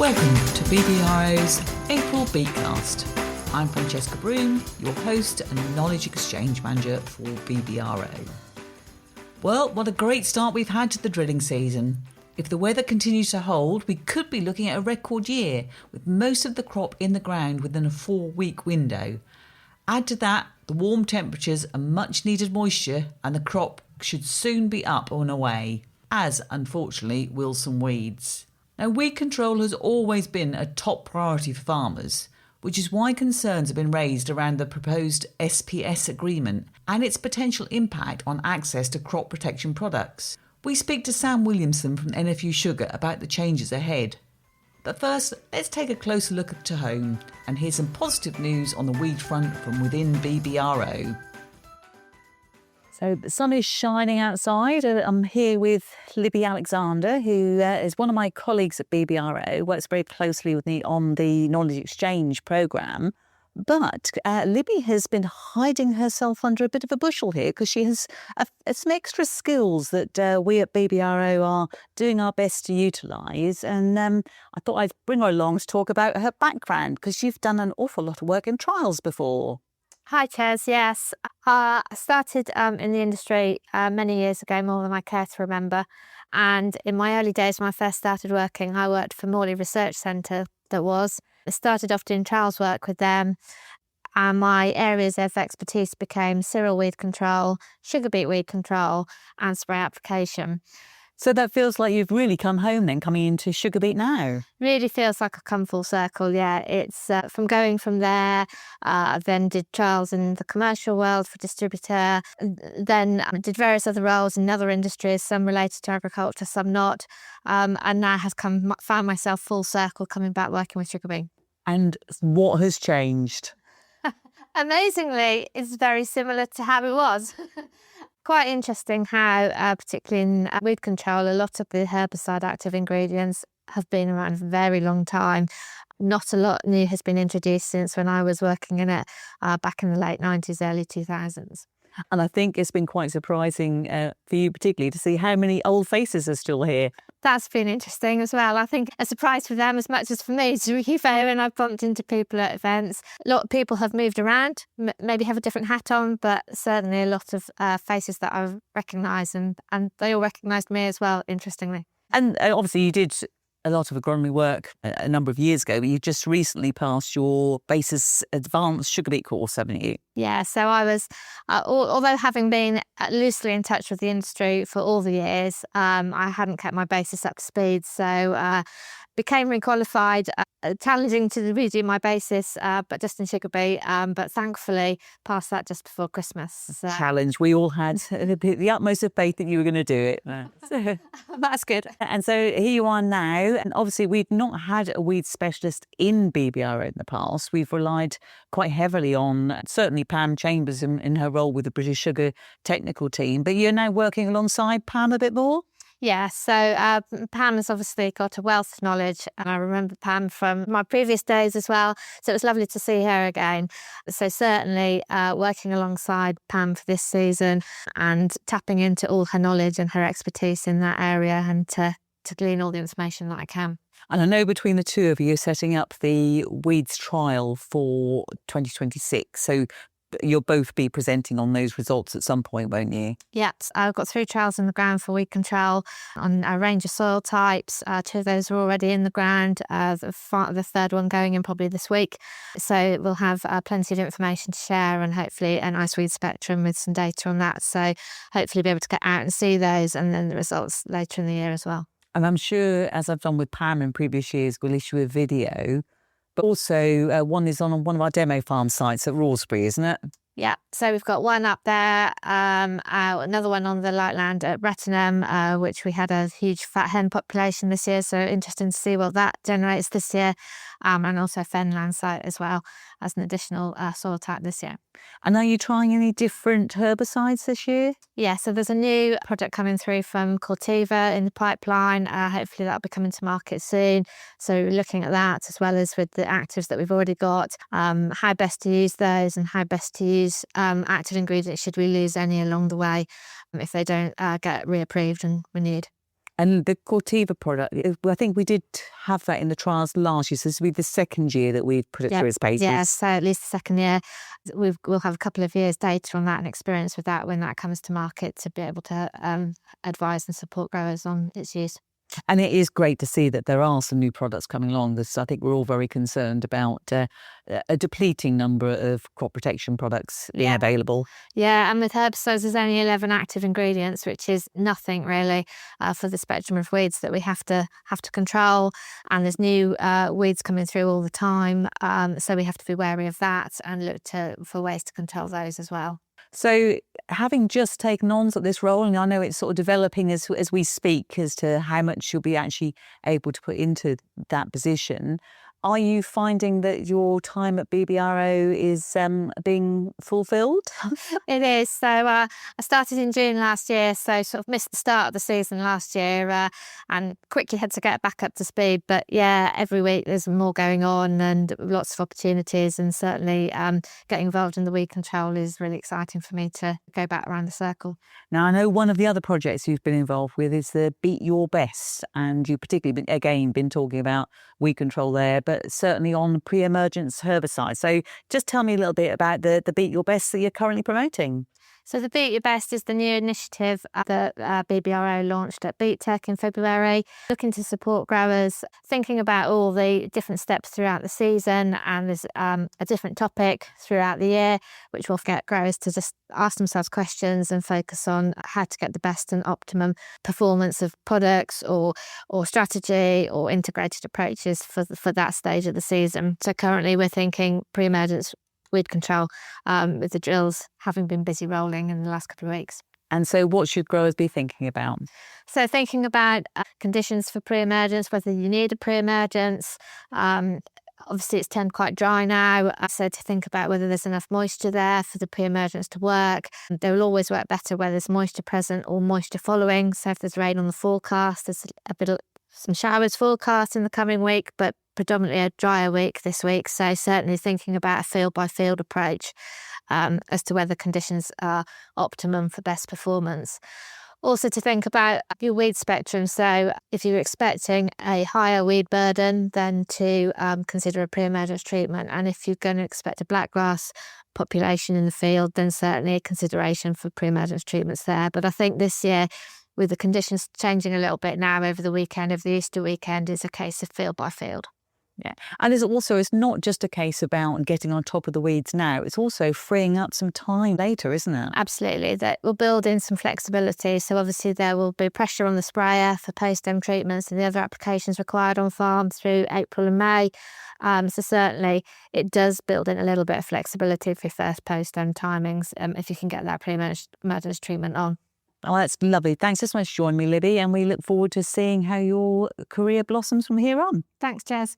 Welcome to BBRO's April BeetCast. I'm Francesca Broom, your host and Knowledge Exchange Manager for BBRO. Well, what a great start we've had to the drilling season. If the weather continues to hold, we could be looking at a record year with most of the crop in the ground within a 4-week window. Add to that the warm temperatures and much needed moisture, and the crop should soon be up and away, as unfortunately will some weeds. Now, weed control has always been a top priority for farmers, which is why concerns have been raised around the proposed SPS agreement and its potential impact on access to crop protection products. We speak to Sam Williamson from NFU Sugar about the changes ahead. But first, let's take a closer look to home and hear some positive news on the weed front from within BBRO. So the sun is shining outside. I'm here with Libby Alexander, who is one of my colleagues at BBRO, works very closely with me on the Knowledge Exchange programme. But Libby has been hiding herself under a bit of a bushel here because she has some extra skills that we at BBRO are doing our best to utilise. And I thought I'd bring her along to talk about her background because you've done an awful lot of work in trials before. Hi, Ches. Yes, I started in the industry many years ago, more than I care to remember. And in my early days, when I first started working, I worked for Morley Research Centre. I started off doing trials work with them. And my areas of expertise became cereal weed control, sugar beet weed control, and spray application. So that feels like you've really come home then, coming into sugar beet now. Really feels like I've come full circle, yeah. It's from going from there, I then did trials in the commercial world for distributor, then did various other roles in other industries, some related to agriculture, some not, and now found myself full circle coming back working with sugar beet. And what has changed? Amazingly, it's very similar to how it was. Quite interesting how, particularly in weed control, a lot of the herbicide active ingredients have been around for a very long time. Not a lot new has been introduced since when I was working in it back in the late 90s, early 2000s. And I think it's been quite surprising for you particularly to see how many old faces are still here. That's been interesting as well. I think a surprise for them as much as for me. To be fair, when I've bumped into people at events, a lot of people have moved around, maybe have a different hat on, but certainly a lot of faces that I recognise, and they all recognised me as well, interestingly. And obviously you did a lot of agronomy work a number of years ago, but you just recently passed your BASIS Advanced Sugar Beet course, haven't you? Yeah, so I was, although having been loosely in touch with the industry for all the years, I hadn't kept my BASIS up to speed, so became requalified, challenging to redo my BASIS, but just in sugar beet, but thankfully passed that just before Christmas. So. Challenge. We all had the utmost of faith that you were going to do it. That's good. And so here you are now, and obviously we've not had a weed specialist in BBRO in the past. We've relied quite heavily on certainly Pam Chambers in her role with the British Sugar technical team, but you're now working alongside Pam a bit more? Yeah, so Pam has obviously got a wealth of knowledge, and I remember Pam from my previous days as well, so it was lovely to see her again. So certainly working alongside Pam for this season and tapping into all her knowledge and her expertise in that area, and to glean all the information that I can. And I know between the two of you, you're setting up the weeds trial for 2026, so you'll both be presenting on those results at some point, won't you? Yeah, I've got 3 trials in the ground for weed control on a range of soil types. 2 of those are already in the ground, the third one going in probably this week. So we'll have plenty of information to share, and hopefully a nice weed spectrum with some data on that. So hopefully be able to get out and see those, and then the results later in the year as well. And I'm sure, as I've done with Pam in previous years, we'll issue a video. But also one is on one of our demo farm sites at Rawsbury, isn't it? Yeah, so we've got one up there, another one on the Lightland at Rettenham, which we had a huge fat hen population this year, so interesting to see what that generates this year, and also a fenland site as well as an additional soil type this year. And are you trying any different herbicides this year? Yeah, so there's a new product coming through from Corteva in the pipeline. Hopefully that'll be coming to market soon. So looking at that as well as with the actives that we've already got, how best to use those and how best to use active ingredients should we lose any along the way if they don't get reapproved and renewed. And the Cortiva product, I think we did have that in the trials last year. So this will be the second year that we've put it through as paces. Yeah, so at least the second year. We'll have a couple of years data on that and experience with that when that comes to market to be able to advise and support growers on its use. And it is great to see that there are some new products coming along. I think we're all very concerned about a depleting number of crop protection products being available. Yeah, and with herbicides, there's only 11 active ingredients, which is nothing really for the spectrum of weeds that we have to control. And there's new weeds coming through all the time, so we have to be wary of that and look for ways to control those as well. So having just taken on this role, and I know it's sort of developing as we speak as to how much you'll be actually able to put into that position, are you finding that your time at BBRO is being fulfilled? It is. So I started in June last year, so sort of missed the start of the season last year and quickly had to get back up to speed. But yeah, every week there's more going on and lots of opportunities, and certainly getting involved in the weed control is really exciting for me to go back around the circle. Now, I know one of the other projects you've been involved with is the Beet Your Best, and you've particularly been talking about weed control there, but certainly on pre-emergence herbicides. So just tell me a little bit about the Beet Your Best that you're currently promoting. So the Beet Your Best is the new initiative that BBRO launched at BeetTech in February, looking to support growers, thinking about all the different steps throughout the season, and there's a different topic throughout the year, which will get growers to just ask themselves questions and focus on how to get the best and optimum performance of products or strategy or integrated approaches for that stage of the season. So currently we're thinking pre-emergence weed control, with the drills having been busy rolling in the last couple of weeks. And so what should growers be thinking about? So thinking about conditions for pre-emergence, whether you need a pre-emergence. Obviously, it's turned quite dry now, so to think about whether there's enough moisture there for the pre-emergence to work. They will always work better where there's moisture present or moisture following. So if there's rain on the forecast, there's some showers forecast in the coming week, but predominantly a drier week this week. So certainly thinking about a field-by-field approach as to whether conditions are optimum for best performance. Also to think about your weed spectrum. So if you're expecting a higher weed burden, then to consider a pre-emergence treatment. And if you're going to expect a blackgrass population in the field, then certainly a consideration for pre-emergence treatments there. But I think this year, with the conditions changing a little bit now over the Easter weekend, is a case of field by field. Yeah. And it's not just a case about getting on top of the weeds now, it's also freeing up some time later, isn't it? Absolutely. That will build in some flexibility. So obviously there will be pressure on the sprayer for post-stem treatments and the other applications required on farm through April and May. So certainly it does build in a little bit of flexibility for your first post-stem timings if you can get that pre-emergence treatment on. Oh, that's lovely. Thanks so much for joining me, Libby, and we look forward to seeing how your career blossoms from here on. Thanks, Jez.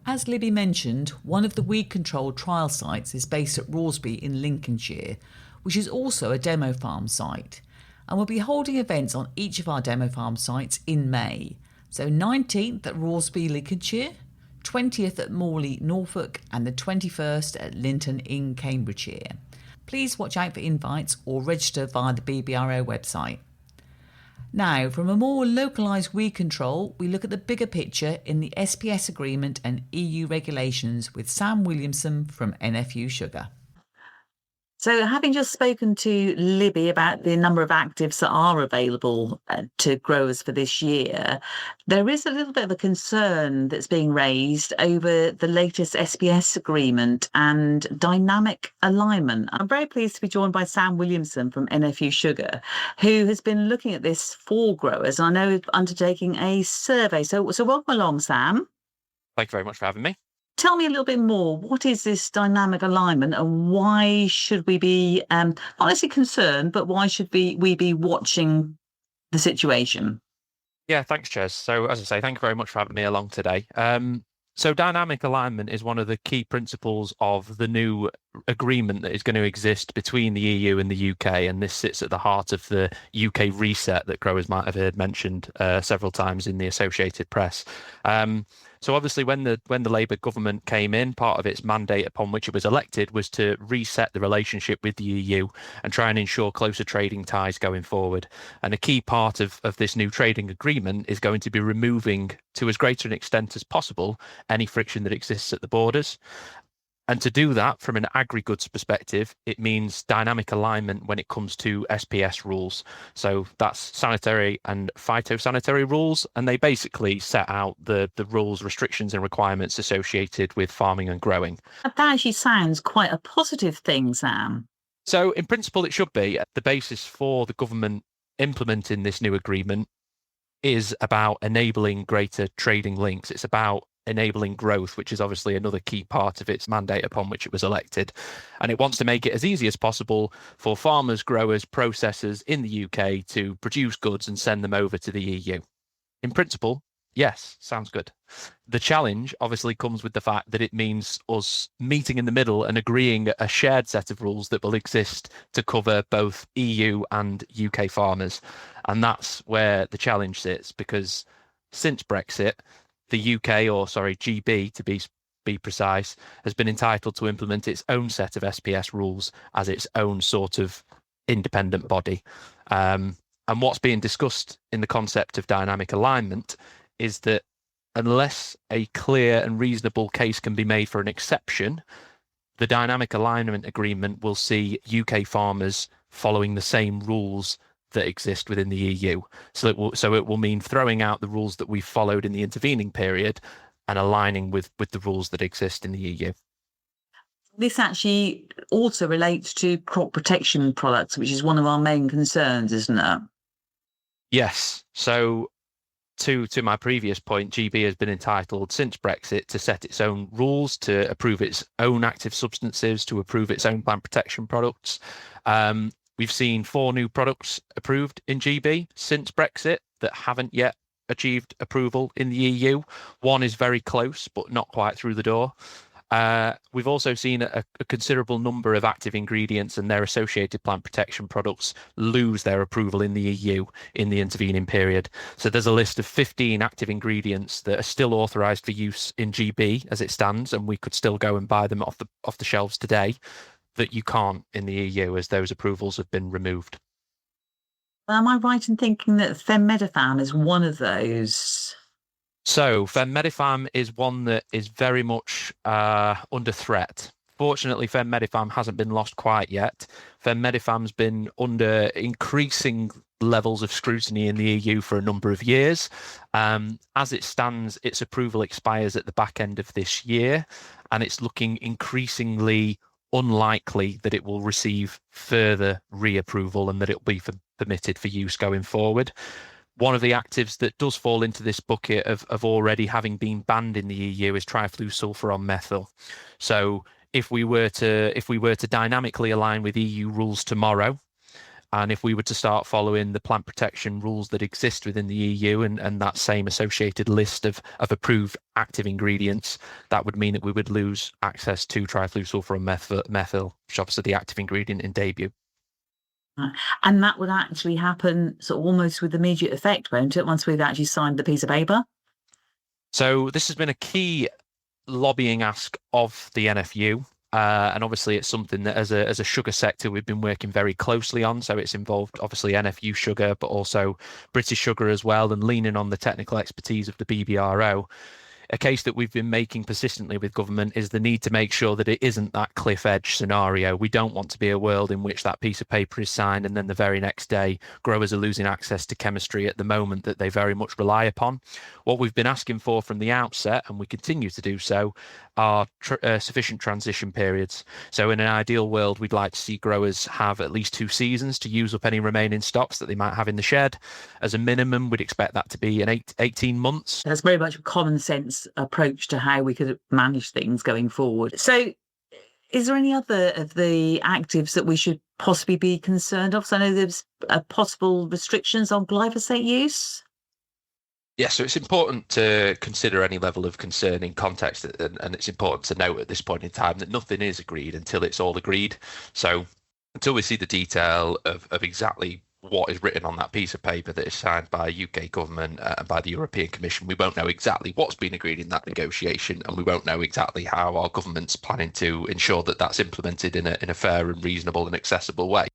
As Libby mentioned, one of the weed control trial sites is based at Roresby in Lincolnshire, which is also a demo farm site. And we'll be holding events on each of our demo farm sites in May. So 19th at Roresby, Lincolnshire, 20th at Morley, Norfolk, and the 21st at Linton in Cambridgeshire. Please watch out for invites or register via the BBRO website. Now, from a more localised weed control, we look at the bigger picture in the SPS agreement and EU regulations with Sam Williamson from NFU Sugar. So having just spoken to Libby about the number of actives that are available to growers for this year, there is a little bit of a concern that's being raised over the latest SPS agreement and dynamic alignment. I'm very pleased to be joined by Sam Williamson from NFU Sugar, who has been looking at this for growers. I know undertaking a survey. So welcome along, Sam. Thank you very much for having me. Tell me a little bit more. What is this dynamic alignment and why should we be, not necessarily concerned, but why should we be watching the situation? Yeah, thanks, Ches. So as I say, thank you very much for having me along today. So dynamic alignment is one of the key principles of the new agreement that is going to exist between the EU and the UK, and this sits at the heart of the UK reset that growers might have heard mentioned several times in the Associated Press. So obviously, when the Labour government came in, part of its mandate upon which it was elected was to reset the relationship with the EU and try and ensure closer trading ties going forward. And a key part of this new trading agreement is going to be removing, to as greater an extent as possible, any friction that exists at the borders. And to do that from an agri-goods perspective, it means dynamic alignment when it comes to SPS rules. So that's sanitary and phytosanitary rules, and they basically set out the rules, restrictions and requirements associated with farming and growing. That actually sounds quite a positive thing, Sam. So in principle, it should be. The basis for the government implementing this new agreement is about enabling greater trading links. It's about enabling growth, which is obviously another key part of its mandate upon which it was elected. And it wants to make it as easy as possible for farmers, growers, processors in the UK to produce goods and send them over to the EU. In principle, yes, sounds good. The challenge obviously comes with the fact that it means us meeting in the middle and agreeing a shared set of rules that will exist to cover both EU and UK farmers. And that's where the challenge sits, because since Brexit, the UK, or sorry, GB to be precise, has been entitled to implement its own set of SPS rules as its own sort of independent body. And what's being discussed in the concept of dynamic alignment is that unless a clear and reasonable case can be made for an exception, the dynamic alignment agreement will see UK farmers following the same rules that exist within the EU. So it will mean throwing out the rules that we followed in the intervening period and aligning with the rules that exist in the EU. This actually also relates to crop protection products, which is one of our main concerns, isn't it? Yes. So to my previous point, GB has been entitled since Brexit to set its own rules, to approve its own active substances, to approve its own plant protection products. We've seen 4 new products approved in GB since Brexit that haven't yet achieved approval in the EU. One is very close, but not quite through the door. We've also seen a considerable number of active ingredients and their associated plant protection products lose their approval in the EU in the intervening period. So there's a list of 15 active ingredients that are still authorised for use in GB as it stands, and we could still go and buy them off the shelves today, that you can't in the EU as those approvals have been removed. Am I right in thinking that fenmedifam is one of those? So fenmedifam is one that is very much under threat. Fortunately, fenmedifam hasn't been lost quite yet. Fenmedifam's been under increasing levels of scrutiny in the EU for a number of years. As it stands, its approval expires at the back end of this year, and it's looking increasingly unlikely that it will receive further reapproval and that it will be permitted for use going forward. One of the actives that does fall into this bucket of already having been banned in the EU is triflusulfuron-methyl. So if we were to dynamically align with EU rules tomorrow, and if we were to start following the plant protection rules that exist within the EU and that same associated list of approved active ingredients, that would mean that we would lose access to triflusulfuron-methyl, which is obviously the active ingredient in debut. And that would actually happen sort of almost with immediate effect, won't it, once we've actually signed the piece of paper? So this has been a key lobbying ask of the NFU. And obviously it's something that as a sugar sector we've been working very closely on. So it's involved obviously NFU sugar, but also British Sugar as well, and leaning on the technical expertise of the BBRO. A case that we've been making persistently with government is the need to make sure that it isn't that cliff edge scenario. We don't want to be a world in which that piece of paper is signed and then the very next day growers are losing access to chemistry at the moment that they very much rely upon. What we've been asking for from the outset, and we continue to do so, are sufficient transition periods. So in an ideal world, we'd like to see growers have at least 2 seasons to use up any remaining stocks that they might have in the shed. As a minimum, we'd expect that to be an 18 months. That's very much a common sense approach to how we could manage things going forward. So is there any other of the actives that we should possibly be concerned of? So I know there's possible restrictions on glyphosate use. Yeah, so it's important to consider any level of concern in context, and it's important to note at this point in time that nothing is agreed until it's all agreed. So until we see the detail of exactly what is written on that piece of paper that is signed by UK government and by the European Commission, we won't know exactly what's been agreed in that negotiation, and we won't know exactly how our government's planning to ensure that that's implemented in a fair and reasonable and accessible way.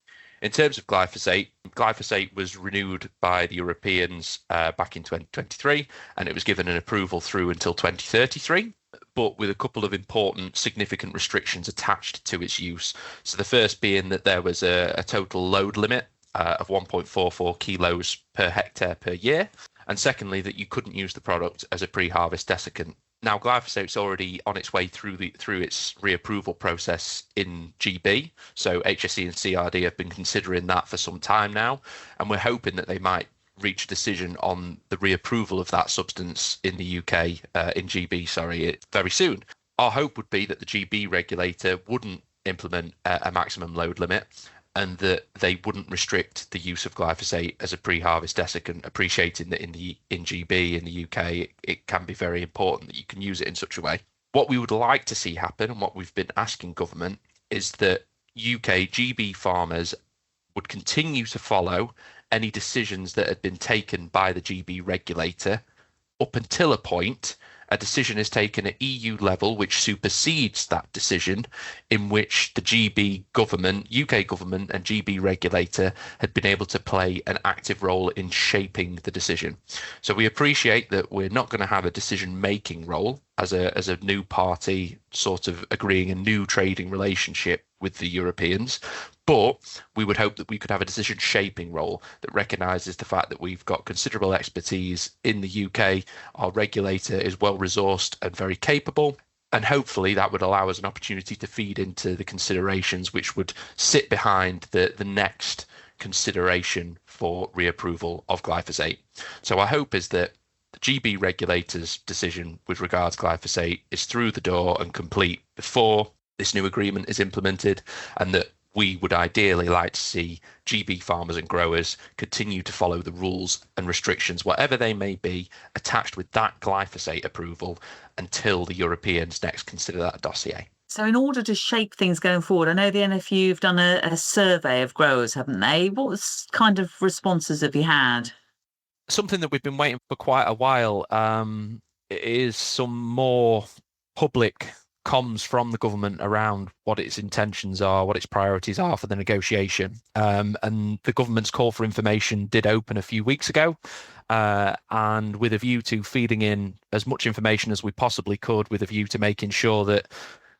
In terms of glyphosate was renewed by the Europeans back in 2023, and it was given an approval through until 2033, but with a couple of important significant restrictions attached to its use. So the first being that there was a total load limit of 1.44 kilos per hectare per year, and secondly, that you couldn't use the product as a pre-harvest desiccant. Now, glyphosate's already on its way through its reapproval process in GB. So HSE and CRD have been considering that for some time now, and we're hoping that they might reach a decision on the reapproval of that substance in the UK, in GB, very soon. Our hope would be that the GB regulator wouldn't implement a maximum load limit, and that they wouldn't restrict the use of glyphosate as a pre-harvest desiccant, appreciating that in GB, in the UK, it can be very important that you can use it in such a way. What we would like to see happen, and what we've been asking government, is that UK GB farmers would continue to follow any decisions that had been taken by the GB regulator up until a decision is taken at EU level which supersedes that decision, in which the GB government, UK government and GB regulator had been able to play an active role in shaping the decision. So we appreciate that we're not going to have a decision-making role as a new party sort of agreeing a new trading relationship with the Europeans, but we would hope that we could have a decision shaping role that recognises the fact that we've got considerable expertise in the UK. Our regulator is well resourced and very capable. And hopefully that would allow us an opportunity to feed into the considerations which would sit behind the next consideration for reapproval of glyphosate. So our hope is that the GB regulator's decision with regards to glyphosate is through the door and complete before this new agreement is implemented, and that we would ideally like to see GB farmers and growers continue to follow the rules and restrictions, whatever they may be, attached with that glyphosate approval until the Europeans next consider that dossier. So in order to shape things going forward, I know the NFU have done a survey of growers, haven't they? What kind of responses have you had? Something that we've been waiting for quite a while is some more public comms from the government around what its intentions are, what its priorities are for the negotiation. And the government's call for information did open a few weeks ago, and with a view to feeding in as much information as we possibly could, with a view to making sure that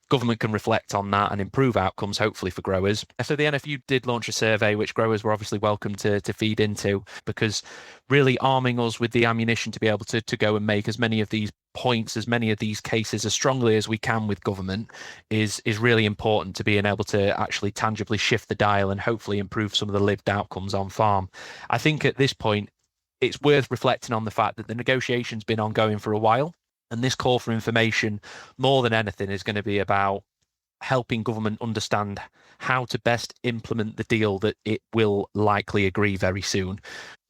government can reflect on that and improve outcomes, hopefully, for growers. So the NFU did launch a survey, which growers were obviously welcome to feed into, because really arming us with the ammunition to be able to go and make as many of these points, as many of these cases as strongly as we can with government is really important to being able to actually tangibly shift the dial and hopefully improve some of the lived outcomes on farm. I think at this point, it's worth reflecting on the fact that the negotiation's been ongoing for a while. And this call for information, more than anything, is going to be about helping government understand how to best implement the deal that it will likely agree very soon.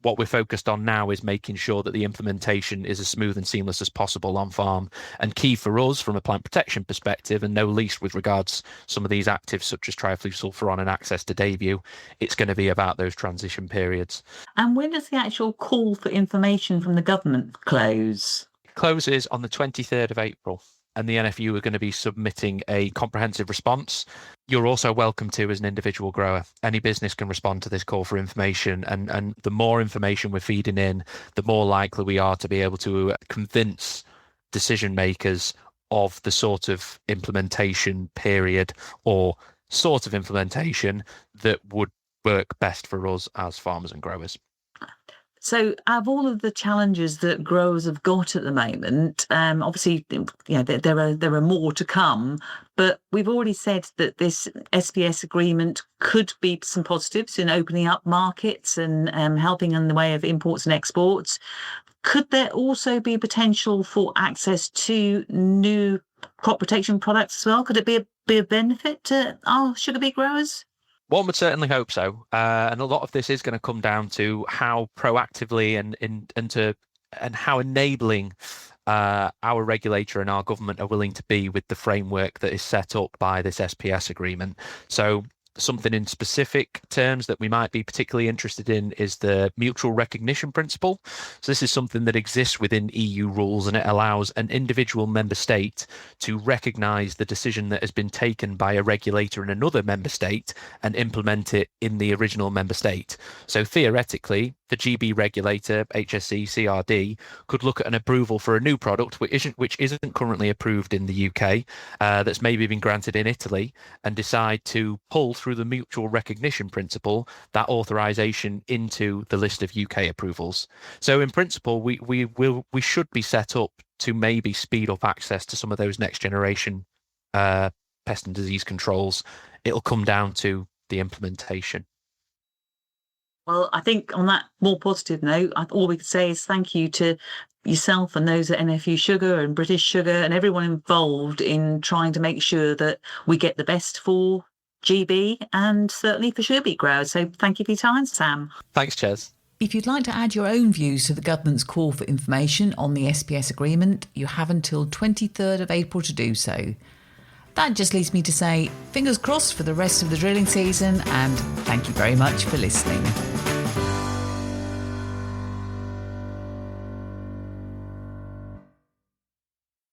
What we're focused on now is making sure that the implementation is as smooth and seamless as possible on farm. And key for us from a plant protection perspective, and no least with regards some of these actives such as triflusulfuron and access to debut, it's going to be about those transition periods. And when does the actual call for information from the government close? Closes on the 23rd of April, and the NFU are going to be submitting a comprehensive response. You're also welcome to as an individual grower. Any business can respond to this call for information, and the more information we're feeding in, the more likely we are to be able to convince decision makers of the sort of implementation period or sort of implementation that would work best for us as farmers and growers. So, out of all of the challenges that growers have got at the moment, obviously, there are more to come. But we've already said that this SPS agreement could be some positives in opening up markets and helping in the way of imports and exports. Could there also be potential for access to new crop protection products as well? Could it be a benefit to our sugar beet growers? One would certainly hope so. And a lot of this is going to come down to how proactively and to how enabling our regulator and our government are willing to be with the framework that is set up by this SPS agreement. So something in specific terms that we might be particularly interested in is the mutual recognition principle. So this is something that exists within EU rules, and it allows an individual member state to recognise the decision that has been taken by a regulator in another member state and implement it in the original member state. So theoretically, the GB regulator, HSE, CRD, could look at an approval for a new product which isn't currently approved in the UK, that's maybe been granted in Italy, and decide to pull through the mutual recognition principle that authorization into the list of UK approvals. So in principle, we should be set up to maybe speed up access to some of those next generation pest and disease controls. It'll come down to the implementation. Well, I think on that more positive note, all we could say is thank you to yourself and those at NFU Sugar and British Sugar and everyone involved in trying to make sure that we get the best for GB and certainly for sugar beet growers. So thank you for your time, Sam. Thanks, Ches. If you'd like to add your own views to the government's call for information on the SPS agreement, you have until 23rd of April to do so. That just leaves me to say fingers crossed for the rest of the drilling season, and thank you very much for listening.